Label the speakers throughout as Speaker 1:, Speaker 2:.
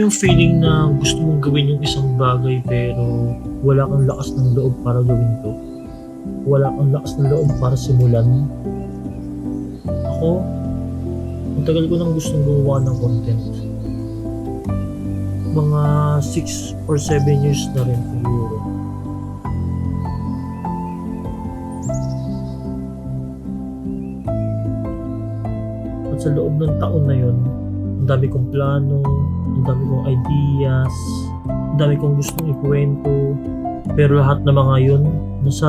Speaker 1: mo yung feeling na gusto mong gawin yung isang bagay pero wala kang lakas ng loob para gawin to? Wala kang lakas ng loob para simulan? Ako, ang tagal ko nang gustong gumawa ng content. Mga 6 or 7 years na rin siguro. At sa loob ng taon na yun, ang dami kong plano, ang dami kong ideas, ang dami kong gustong ikwento, pero lahat ng mga yun, nasa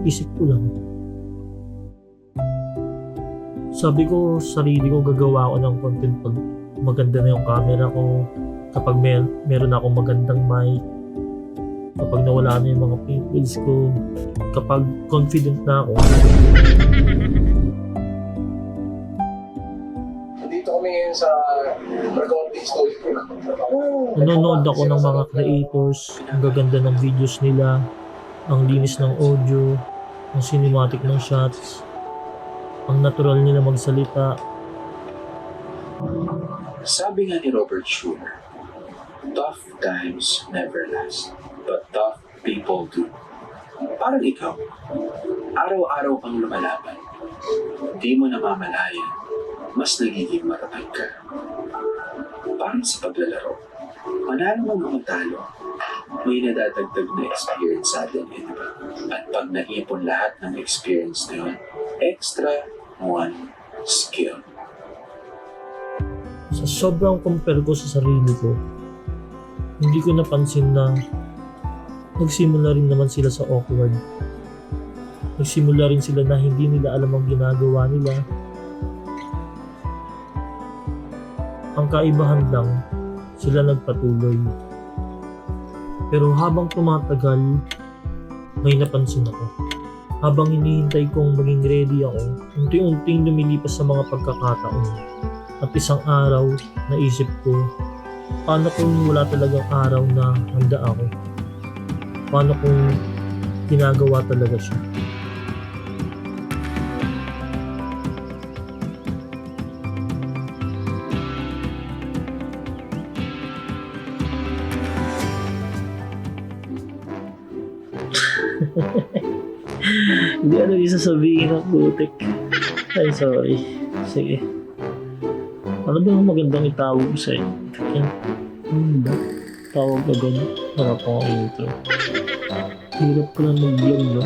Speaker 1: isip ko lang. Sabi ko, sarili ko, gagawa ako ng content pag maganda na yung camera ko, kapag meron akong magandang mic, kapag nawala na yung mga pimples ko, kapag confident na ako.
Speaker 2: Dito kami ngayon sa recording studio.
Speaker 1: Nanonood ako ng mga creators, ang gaganda ng videos nila, ang linis ng audio, ang cinematic ng shots, ang natural nila magsalita.
Speaker 3: Sabi nga ni Robert Schuller, tough times never last, but tough people do. Parang ikaw, araw-araw kang lumalaban. Di mo namamalayan, mas nagiging matatag ka. Parang sa paglalaro, manalo man o matalo, may nadadagdag na experience sa atin, di ba? At pag naipon lahat ng experience na yun, extra one skill.
Speaker 1: Sa sobrang compare ko sa sarili ko, hindi ko napansin na nagsimula rin naman sila sa awkward. Nagsimula rin sila na hindi nila alam ang ginagawa nila. Ang kaibahan lang, sila nagpatuloy. Pero habang tumatagal, may napansin ako. Habang hinihintay kong maging ready ako, unti-unting lumilipas sa mga pagkakataon. At isang araw, naisip ko, paano kung wala talagang araw na handa ako? Paano kung ginagawa talaga siya? Hindi ano yung sasabihin ng putik. Ay, sorry. Sige. Ano ba yung magandang itawag ko sa'yo? Yan. Ba? Tawag agad. Harap ako ang intro. Hirap ka lang mag-vlog, no?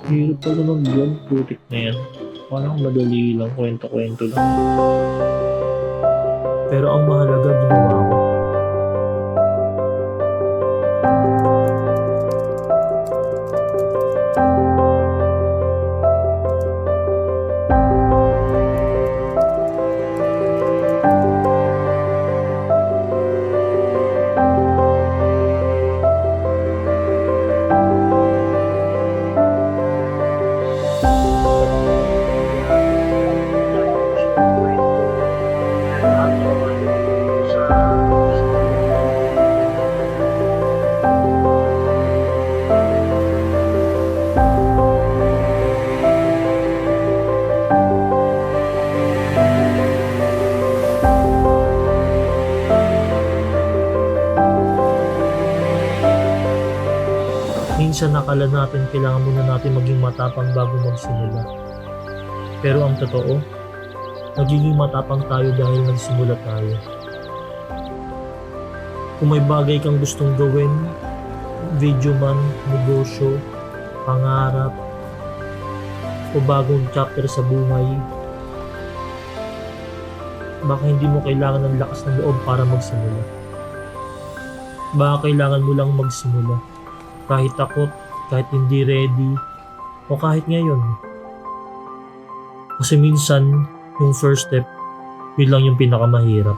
Speaker 1: Hirap ka lang mag-vlog, putik na yan. Parang madali lang, kwento-kwento lang. Pero ang mahalaga, ginawa ko. Minsan nakala natin kailangan muna natin maging matapang bago magsimula. Pero ang totoo, nagiging matapang tayo dahil nagsimula tayo. Kung may bagay kang gustong gawin, video man, negosyo, pangarap, o bagong chapter sa buhay, baka hindi mo kailangan ng lakas ng loob para magsimula. Baka kailangan mo lang magsimula. Kahit takot, kahit hindi ready, o kahit ngayon. Kasi minsan, yung first step, yun lang yung pinakamahirap.